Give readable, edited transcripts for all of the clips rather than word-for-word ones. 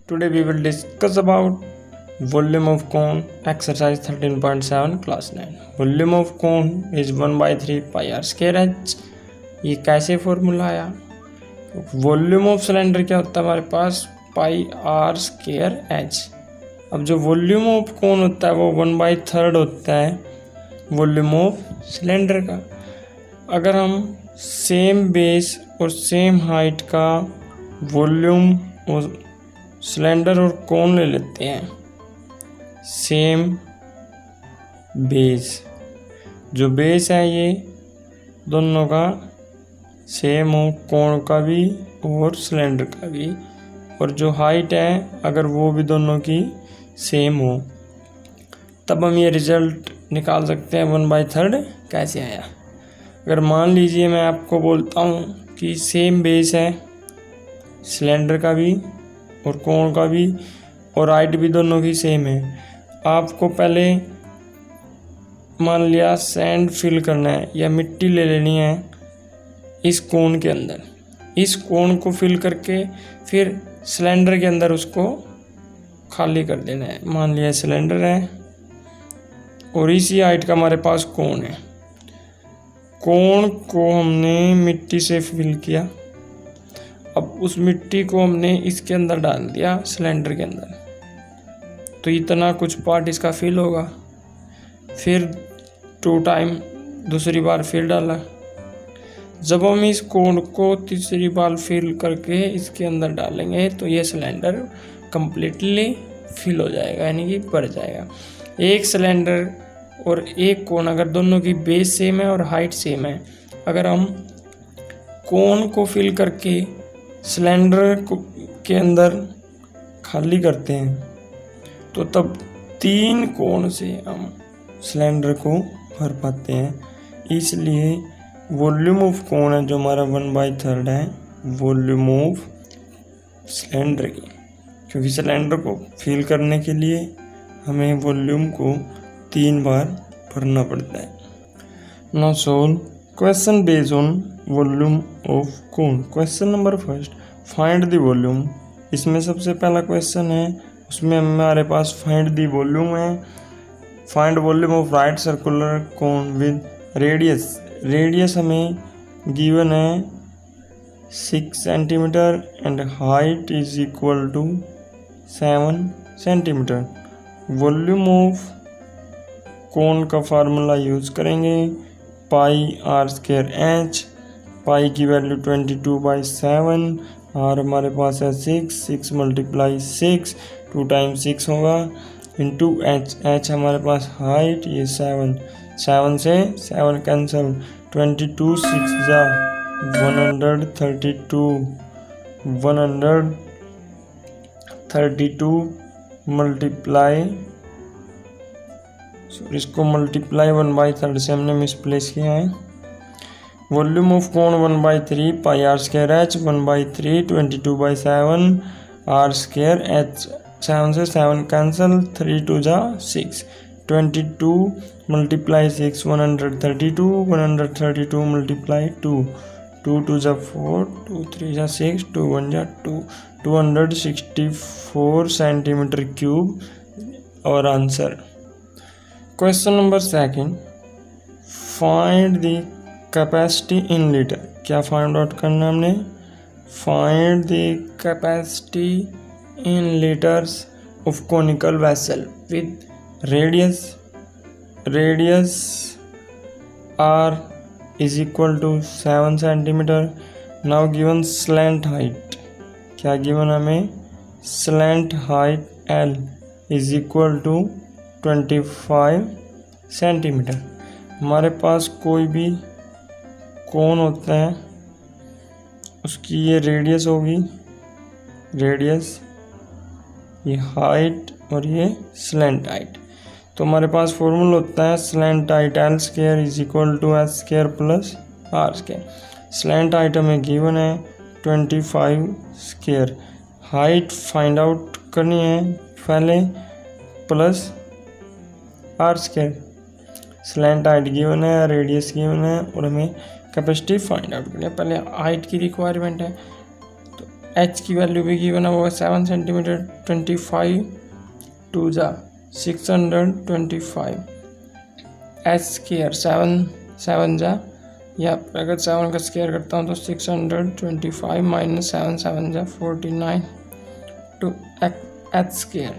Today we will discuss about volume of cone, exercise 13.7 class 9. Volume of cone is 1 by 3 pi r square h. ये कैसे formula आया? Volume of cylinder क्या होता है हमारे पास? पाई r square H. अब जो वॉल्यूम ऑफ कोन होता है वो 1/3 होता है वॉल्यूम ऑफ सिलेंडर का. अगर हम सेम बेस और सेम हाइट का वॉल्यूम और सिलेंडर और कोन ले लेते हैं, सेम बेस, जो बेस है ये दोनों का सेम हो, कोण का भी और सिलेंडर का भी, और जो हाइट है अगर वो भी दोनों की सेम हो, तब हम ये रिजल्ट निकाल सकते हैं 1/3 कैसे आया. अगर मान लीजिए मैं आपको बोलता हूँ कि सेम बेस है सिलेंडर का भी और कोण का भी और हाइट भी दोनों की सेम है. आपको पहले मान लिया सैंड फिल करना है या मिट्टी ले लेनी है इस कोण के अंदर. इस कोण को फिल करके फिर सिलेंडर के अंदर उसको खाली कर देना है. मान लिया सिलेंडर है और इसी हाइट का हमारे पास कोण है. कोण को हमने मिट्टी से फिल किया. अब उस मिट्टी को हमने इसके अंदर डाल दिया सिलेंडर के अंदर, तो इतना कुछ पार्ट इसका फिल होगा. फिर 2 टाइम दूसरी बार फिर डाला. जब हम इस कोण को तीसरी बार फिल करके इसके अंदर डालेंगे तो ये सिलेंडर कंप्लीटली फिल हो जाएगा, यानी कि भर जाएगा. एक सिलेंडर और एक कोण अगर दोनों की बेस सेम है और हाइट सेम है, अगर हम कोण को फिल करके सिलेंडर के अंदर खाली करते हैं तो तब 3 कोण से हम सिलेंडर को भर पाते हैं. इसलिए वॉल्यूम ऑफ कोण है जो हमारा 1/3 है वॉल्यूम ऑफ सिलेंडर की, क्योंकि सिलेंडर को फिल करने के लिए हमें वॉल्यूम को 3 बार भरना पड़ता है. Now solve question based on volume of cone. Question number 1, find the volume. इसमें सबसे पहला क्वेश्चन है, उसमें हमारे पास फाइंड द वॉल्यूम है. Find volume of right circular cone with radius. Radius हमें गिवन है 6 centimetre and height is equal to 7 centimetre. Volume of cone का फार्मूला यूज करेंगे, pi r square h. Pi की वैल्यू 22/7, और हमारे पास है 6 मल्टीप्लाई 6, 2 टाइम्स 6 होगा, इंटू एच. एच हमारे पास हाइट ये 7 से 7 कैंसिल, 22 6 जा 132 मल्टीप्लाई, इसको मल्टीप्लाई 1/3 से हमने मिसप्लेस किया है. Volume of cone 1/3 pi r square h, 1/3 22/7 r square h. 7 से 7 कैंसिल, 3 2 जा 6, 22 मल्टीप्लाई 6 132, 132 मल्टीप्लाई 2, 2 2 जा 4, 2 3 जा 6, 2 1 जा 2, 264 सेंटीमीटर क्यूब और answer. Question number 2, find the capacity in litre. क्या फाइंड आउट करना हमने? Find the capacity in litres of conical vessel with radius r is equal to 7 centimetre. Now given slant height. क्या given हमें? Slant height l is equal to 25 centimetre. हमारे पास कोई भी कोण होता है उसकी ये रेडियस होगी, रेडियस, ये हाइट और ये स्लैंट हाइट. तो हमारे पास फॉर्मूला होता है slant height l square is equal to s square plus r square. Slant height हमें गिवन है 25 स्क्वायर. हाइट फाइंड आउट करनी है पहले plus r square. Slant height given है, रेडियस गिवन है और हमें कैपेसिटी फाइंड आउट करनी है. पहले हाइट की रिक्वायरमेंट है, तो एच की वैल्यू भी गिवन है, वो 7 सेंटीमीटर। 25 2 जा 625 एच स्क्वायर 7 जा, या अगर 7 का स्क्वायर करता हूँ तो 625 माइनस 7 जा 49 to h square.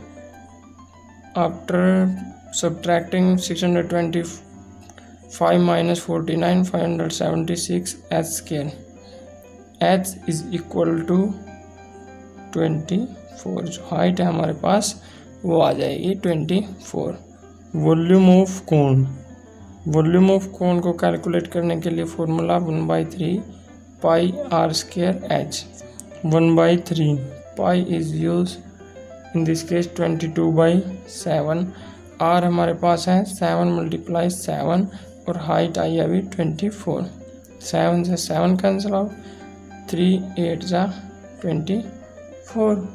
After subtracting 625 minus 49 576 h square. H is equal to 24। जो हाइट है हमारे पास वो आ जाएगी 24। Volume of cone, volume of cone को कैलकुलेट करने के लिए formula 1/3 pi r square h. 1/3 pi is use in this case 22/7। R हमारे पास है 7 × 7 और हाइट आई अभी 24। 7 से 7 कैंसिल आउट, 3 8 जा 24।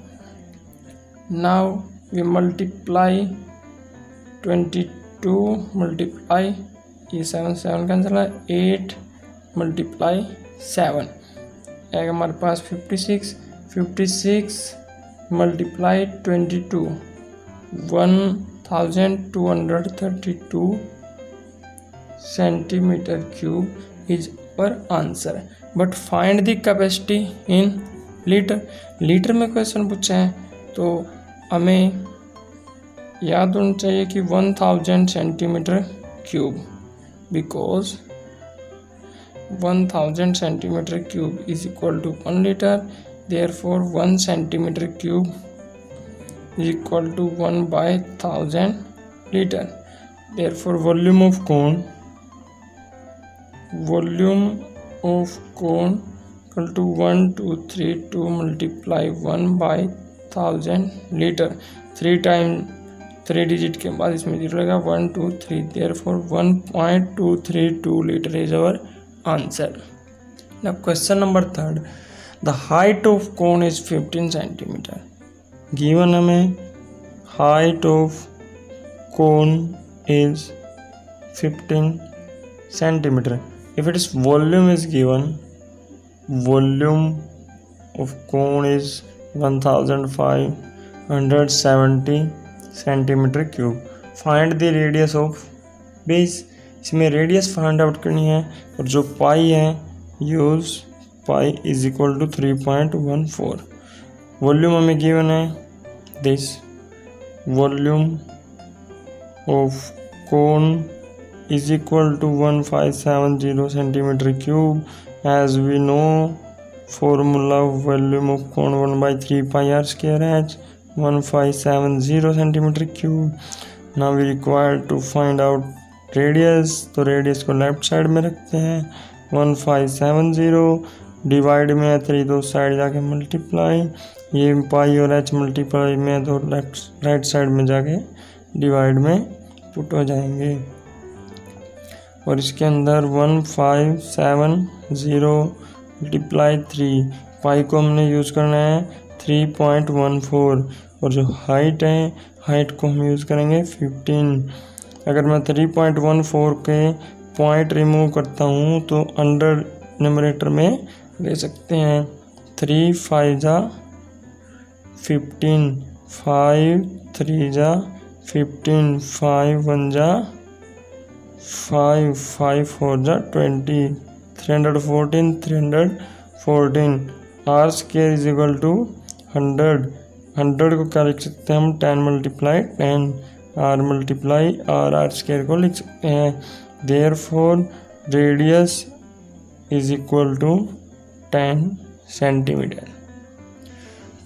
नाउ वी मल्टीप्लाई 22 मल्टीप्लाई ये 7 कैंसिल है, 8 × 7 एक हमारे पास 56 मल्टीप्लाई 22 1232 सेंटीमीटर क्यूब इज पर answer. But find the capacity in litre. Litre में क्वेश्चन पूछा है तो हमें याद होना चाहिए कि 1000 centimetre cube, because 1000 centimetre cube is equal to 1 litre. Therefore 1 centimetre cube is equal to 1/1000 litre. Therefore volume of cone equal to 1232 multiply 1/1000 litre. 3 digit के बाद इसमें 0 लगेगा, 1 2 3। Therefore 1.232 litre is our answer. Now question number 3, the height of cone is 15 centimetre. Given हमें height of cone is 15 centimetre. If it is volume is given, volume of cone is 1570 centimetre cube. Find the radius of base. इसमें radius find out करनी है और जो pi है use pi is equal to 3.14। Volume हमें given है this, volume of cone is equal to 1570 centimetre cube. As we know formula volume of cone 1/3 pi r square h 1570 centimetre cube. Now we require to find out radius, तो radius को left side में रखते हैं। 1570 divide में 3 दो side जाके multiply, ये पाई और एच मल्टीप्लाई में तो राइट साइड में जाके डिवाइड में पुट हो जाएंगे। और इसके अंदर 1570 मल्टीप्लाई 3, पाई को हमने यूज़ करना है 3.14 और जो हाइट है हाइट को हम यूज़ करेंगे 15। अगर मैं 3.14 के पॉइंट रिमूव करता हूँ तो अंडर न्यूमरेटर में ले सकते हैं। 3 5 जा 15, 5 3 जा 15, 5 1 जा 5, 5 4 जा 20, 314 r square is equal to 100 को क्या लिख सकते हैं हम 10 × 10 आर मल्टीप्लाई आर स्क्वायर को लिख सकते हैं। Therefore radius is equal to 10 centimetre.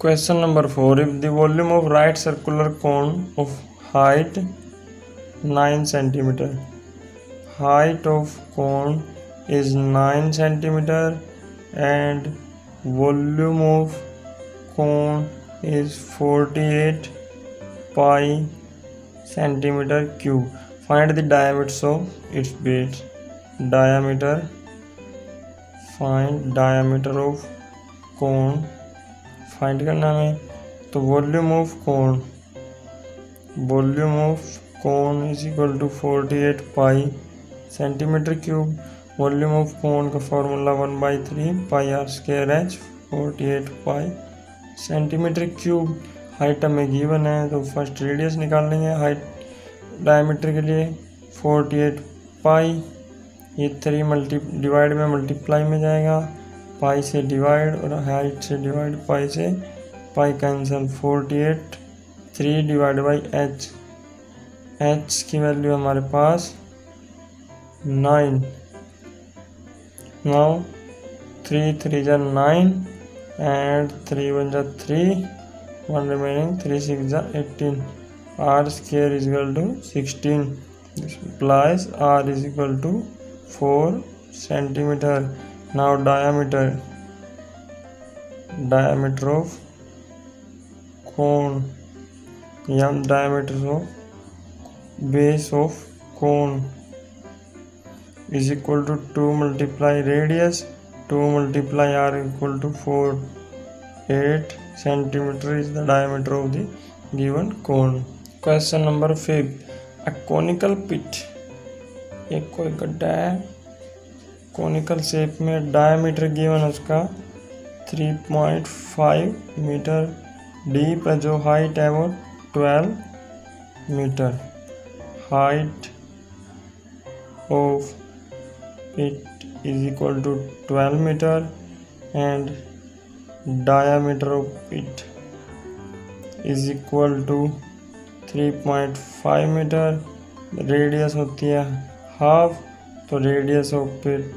Question number 4, if the volume of right circular cone of height 9 centimetre, height of cone is 9 centimeter and volume of cone is 48 pi centimeter cube. Find the diameters of its base. Diameter, find diameter of cone, find करना है। तो volume of cone is equal to 48 pi centimeter cube। Volume of cone का formula 1/3 pi r square h 48 pi centimetre cube height हमें given है, तो first radius निकाल लेंगे height diameter के लिए 48 पाई, ये 3 डिवाइड में मल्टीप्लाई में जाएगा, पाई से डिवाइड और हाइट से डिवाइड, पाई से pi cancel, 48 3 divide by H, H की वैल्यू हमारे पास 9। नाउ 3 3 जा 9 एंड 3 1 जा 3, 1 remaining, 3 6 जा 18, r square is equal to 16. This implies r is equal to 4 centimeter. Now diameter of cone, diameter of base of cone is equal to 2 multiply radius, 2 multiply r equal to 4, 8 centimeter is the diameter of the given cone. Question number 5, a conical pit, एक कोई गड्ढा है conical shape में, diameter given उसका 3.5 metre, deep है, जो height है वो 12 metre, height of it is equal to 12 metre and diameter of it is equal to 3.5 metre, radius होती है हाफ, तो radius of it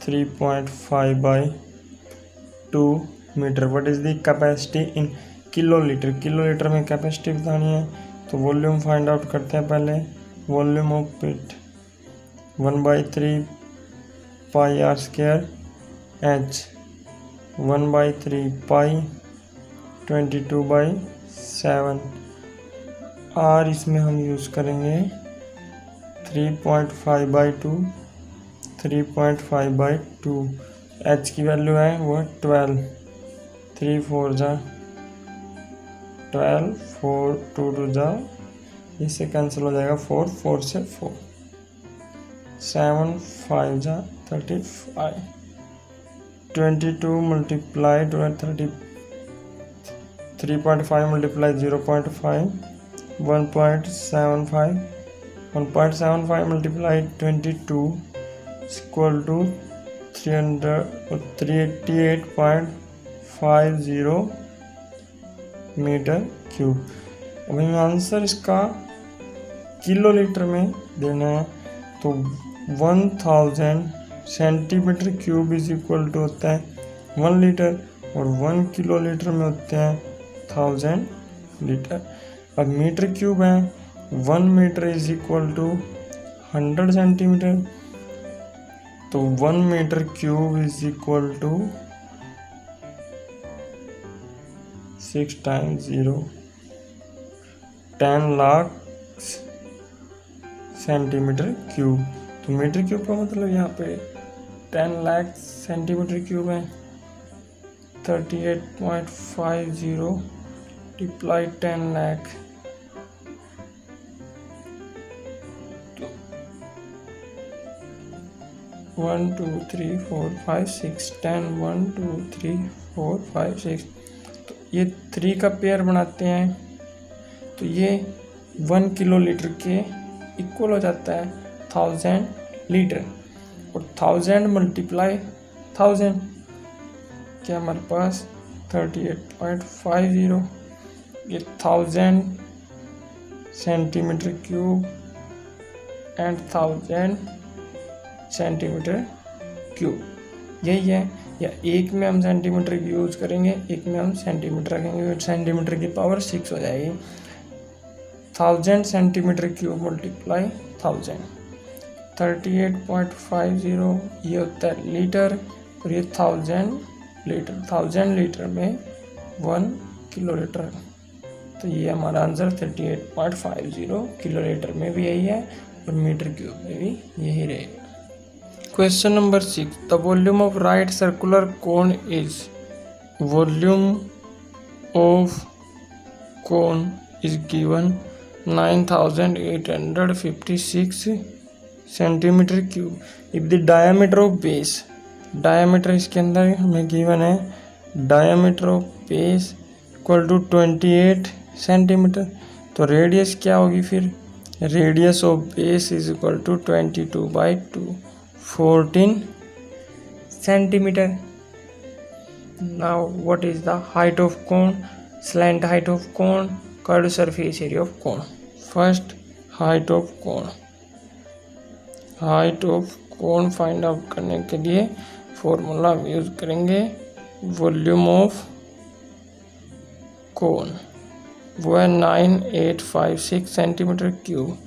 3.5 by 2 metre. What is the capacity in kilolitre, kilolitre में capacity बतानी है, तो volume find out करते हैं पहले। Volume of pit 1/3 pi r square h, 1/3 pi 22/7, r इसमें हम यूज़ करेंगे 3.5/2, 3.5/2, एच की वैल्यू है वो 12, 3 4 जा 12, 4 2 2 जा, इससे कैंसिल हो जाएगा 4 4 से 4, 7 5 जा 35, 22 multiply 30, 3.5 multiply 0.5, 1.75, 1.75 multiply 22 is equal to 388.50 metre cube. अब हमें आंसर इसका किलोलीटर में देना है, तो 1000 centimetre cube is equal to होता है 1 लीटर, और 1 किलोलीटर में होते हैं 1000 लीटर। अब मीटर क्यूब है, 1 metre is equal to 100 centimetre, तो 1 metre cube is equal to 6 times 0, 10 lakh centimetre cube. तो मीटर क्यूब का मतलब यहाँ पे 10 लाख सेंटीमीटर क्यूब है, 38.50 डिप्लाई 10 लाख, तो 1 2 3 4 5 6 10, 1 2 3 4 5 6, तो ये 3 का पेयर बनाते हैं, तो ये 1 किलो लीटर के इक्वल हो जाता है 1000 लीटर, और 1000 मल्टीप्लाई 1000 क्या हमारे पास 38.50, ये 1000 centimetre cube and 1000 centimetre cube, यही है। या एक में हम सेंटीमीटर यूज करेंगे, एक में हम सेंटीमीटर रखेंगे, सेंटीमीटर की पावर 6 हो जाएगी। 1000 सेंटीमीटर क्यूब मल्टीप्लाई 1000, 38.50 ये होता है लीटर, और ये 1000 लीटर, 1000 लीटर में 1 किलो लीटर, तो ये हमारा आंसर 38.50 किलो लीटर में भी यही है, और मीटर क्यूब में भी यही रहेगा। Question number 6, the volume of right circular cone is, volume of cone is given 9856 centimetre cube. If the diameter of base, diameter इसके अंदर हमें गिवन है, diameter of base equal to 28 centimetre. तो radius क्या होगी फिर, radius of base is equal to 22/2, 14 centimetre. Now what is the height of cone, slant height of cone, curve surface area of cone. First height of cone, height of cone find out करने के लिए formula हम use करेंगे volume of cone, वो है 9856 centimetre cube.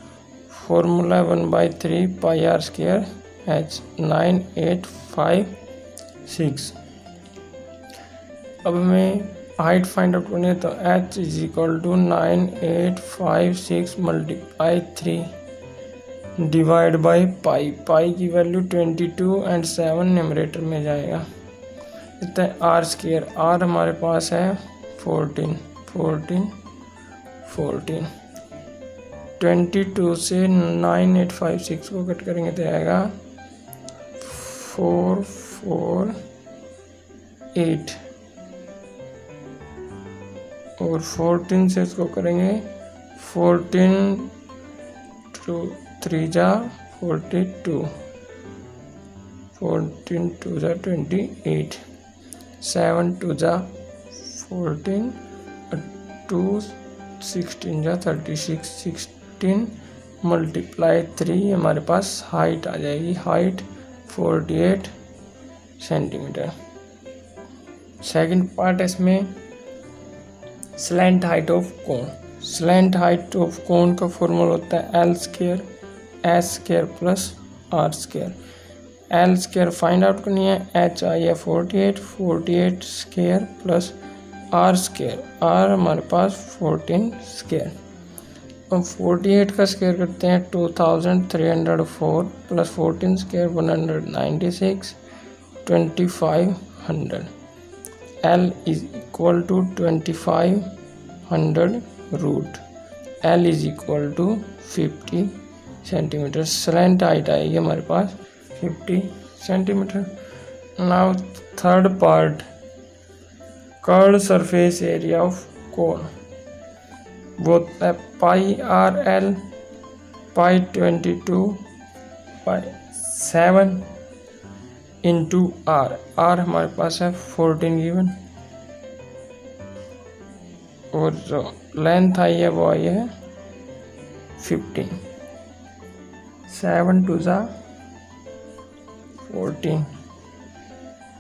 Formula 1/3 pi r square h 9856। अब हमें height find out करनी है, तो h is equal to 9856 multiply 3 divide by pi. Pi की वैल्यू 22 एंड 7 न्यूमरेटर में जाएगा। इतना आर स्क्वायर, आर हमारे पास है 14, 22 से 9856 को कट करेंगे तो आएगा 448 और 14 से इसको करेंगे 14 3 जा 42, 14 2 जा 28, 7 2 जा 14, 2 16 जा 36, 16 मल्टीप्लाई 3 हमारे पास हाइट आ जाएगी, हाइट 48 सेंटीमीटर। सेकंड पार्ट है इसमें slant height of cone. Slant height of cone का फॉर्मूला होता है l square s square plus r square. L square find out करनी है, एच आई है 48, 48 square plus r square, r हमारे पास 14 स्क्वायर। अब 48 का स्क्वायर करते हैं 2304 plus 14 square 196, 2500। L is equal to 2500 root, L is equal to 50 centimetre. Slant height आएगी हमारे पास 50 centimetre. Now third part curve surface area of cone, वो होता है pi r l, pi 22/7 into r. R हमारे पास है 14 गिवन और जो लेंथ आई है वो आई है 15। 7 2 जा 14,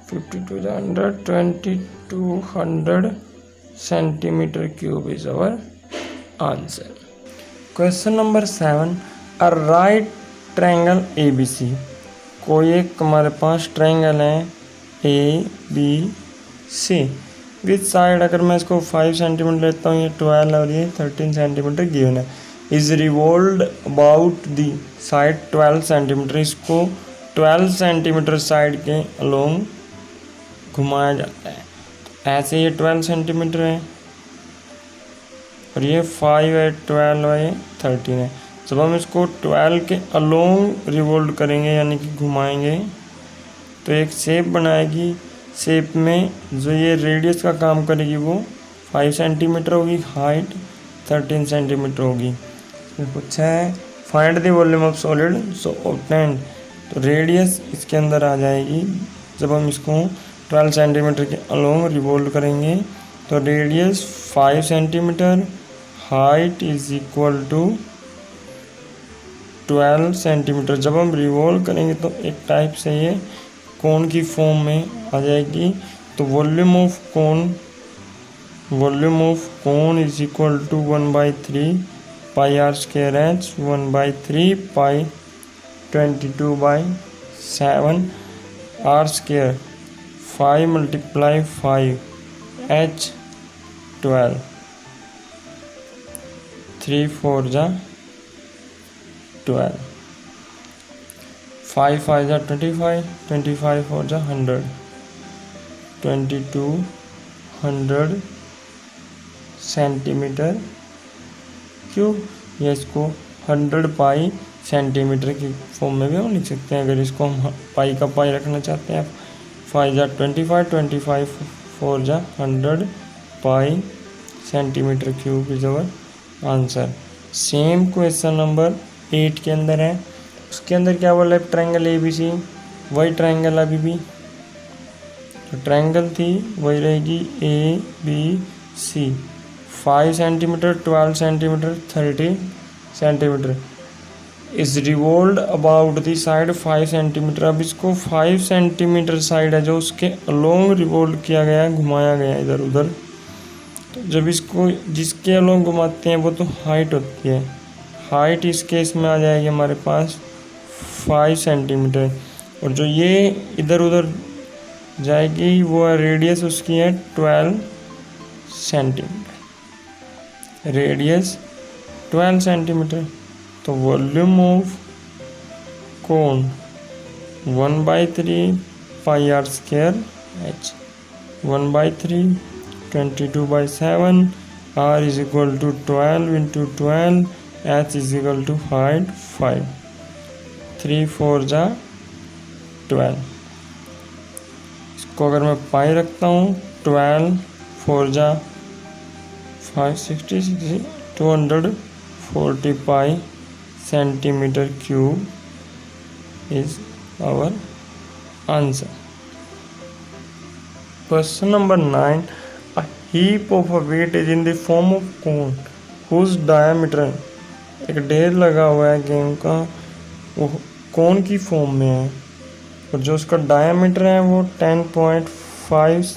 52 जा 100, 2200 centimetre cube is our answer. Question number 7, a right triangle ABC। कोई एक हमारे पास ट्रायंगल है ABC विथ साइड, अगर मैं इसको 5 सेंटीमीटर लेता हूँ, ये 12 और ये 13 सेंटीमीटर गिवन है। Is revolved about the side 12 centimetre. इसको 12 सेंटीमीटर साइड के अलोंग घुमाया जाता है। ऐसे ये 12 सेंटीमीटर है और ये 5 है, 12 है, 13 है। जब हम इसको 12 के अलोंग रिवॉल्व करेंगे यानी कि घुमाएंगे तो एक शेप बनाएगी। शेप में जो ये रेडियस का काम करेगी वो 5 सेंटीमीटर होगी, हाइट 13 सेंटीमीटर होगी। इसमें पूछा है find the volume of solid so obtained. तो रेडियस इसके अंदर आ जाएगी जब हम इसको 12 सेंटीमीटर के अलोंग रिवॉल्व करेंगे। तो radius 5 centimetre, height is equal to 12 centimetre. जब हम रिवॉल्व करेंगे तो एक टाइप से ये कोन की फॉर्म में आ जाएगी। तो volume of cone is equal to 1/3 pi r square h, 1/3 pi 22/7 r square, 5 × 5 h 12, 3 4 जा 12, 5 5 जा 25, 25 4 जा 100, 2200 सेंटीमीटर क्यूब। या इसको 100 पाई सेंटीमीटर की फॉर्म में भी हम लिख सकते हैं। अगर इसको हम पाई का पाई रखना चाहते हैं, 5 जा 25, 25 4 जा 100 पाई centimetre cube is our answer. Same question number 8 के अंदर है, उसके अंदर क्या बोला है, ट्रायंगल ABC, वही ट्रायंगल अभी भी तो ट्रायंगल थी वही रहेगी ABC, 5 centimetre, 12 centimetre, 30 centimetre, is revolved about the side 5 centimetre. अब इसको 5 सेंटीमीटर साइड है जो उसके अलोंग रिवोल्व किया गया है, घुमाया गया है इधर उधर। तो जब इसको जिसके अलोंग घुमाते हैं वो तो हाइट होती है, हाइट इस केस में आ जाएगी हमारे पास 5 सेंटीमीटर, और जो ये इधर उधर जाएगी वो है रेडियस उसकी है 12 सेंटीमीटर, रेडियस 12 सेंटीमीटर। तो volume of cone 1/3 pi r square h, 1/3 22/7, r is equal to 12 into 12, h is equal to 5, 3 4 जा 12। इसको अगर मैं पाई रखता हूँ 12 4 जा 560, 240 पाई centimetre cube is our answer. Question number 9. A heap of a weight is in the form of cone whose diameter, एक ढेर लगा हुआ है गेम का, वो कोन की फॉर्म में है और जो उसका डायमीटर है वो 10.5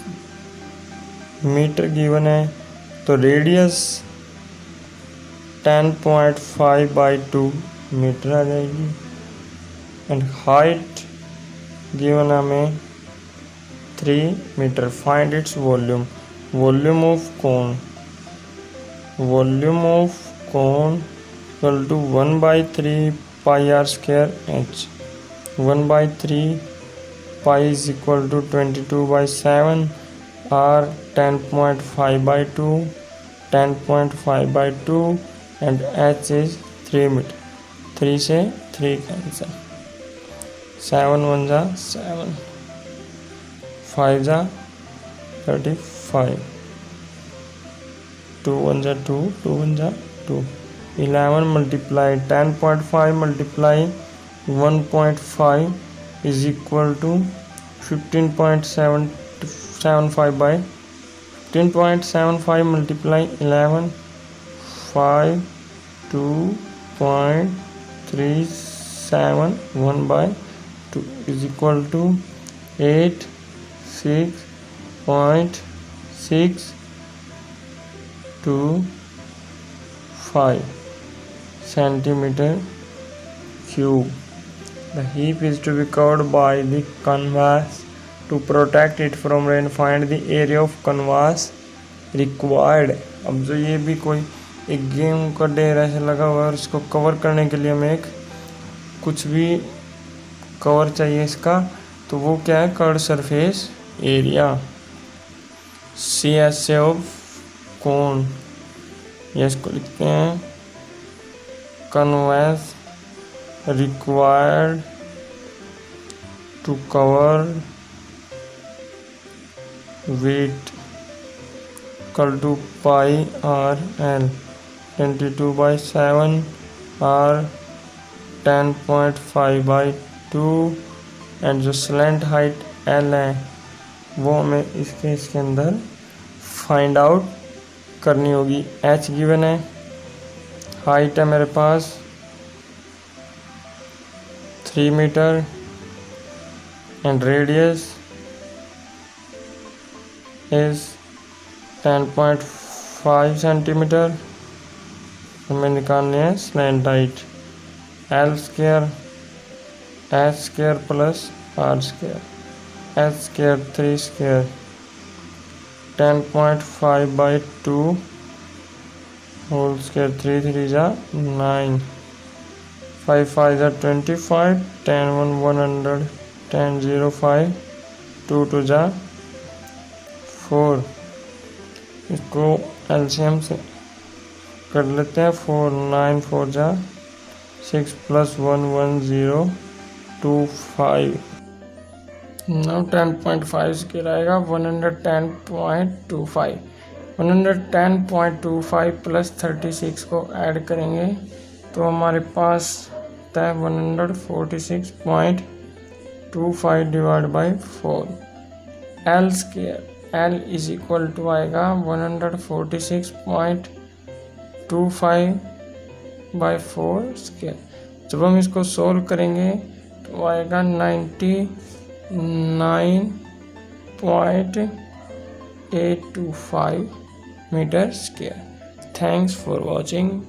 मीटर गिवन है। तो रेडियस 10.5/2 मीटर आ जाएगी एंड हाइट गिवन हमें 3 metre. Find its volume, volume of cone, volume of cone equal to 1/3 pi r square h, 1/3 pi is equal to 22/7, r 10.5/2, 10.5/2 and h is 3 metre. 3 से 3 cancel, 7 1 जा 7, 5 जा 35, 2 1 जा 2, 2 1 जा 2, 11 multiply 10.5 multiply 1.5 is equal to 15.75 15.75 multiply 11, 5 2.37 1/2 is equal to 86.625 centimeter cube. The heap is to be covered by the canvas. To protect it from rain, find the area of canvas required. अब जो ये भी कोई एक game का ढेर ऐसे लगा हुआ है और इसको कवर करने के लिए हमें एक कुछ भी कवर चाहिए इसका, तो वो क्या है, curve surface area, CSA of cone. ये इसको लिखते हैं canvas required to cover weight equal to pi r l, 22/7, r 10.5/2 and जो स्लैंट हाइट l है वो हमें इसके अंदर फाइंड आउट करनी होगी। h गिवन है, हाइट है मेरे पास 3 metre and radius is 10.5 centimetre. हमें निकालनी है slant height, L square H square plus R square, H square 3 square 10.5/2 whole square, 3 3 जा 9, 5 5 जा 25, 10 1 100, 10 0 5, 2 2 जा 4। इसको एलसीएम से कर लेते हैं, 4 9 4 जा 6 + 1 1 0 2 5। नाउ 10.5 से गिराएगा 110.25, 110.25 प्लस 36 को ऐड करेंगे तो हमारे पास आता है 146.25 divide by 4। L square, l is equal to आएगा 146.25 बाई 4 स्क्वायर। जब हम इसको सोल्व करेंगे तो आएगा 99.825 metre square. Thanks for watching.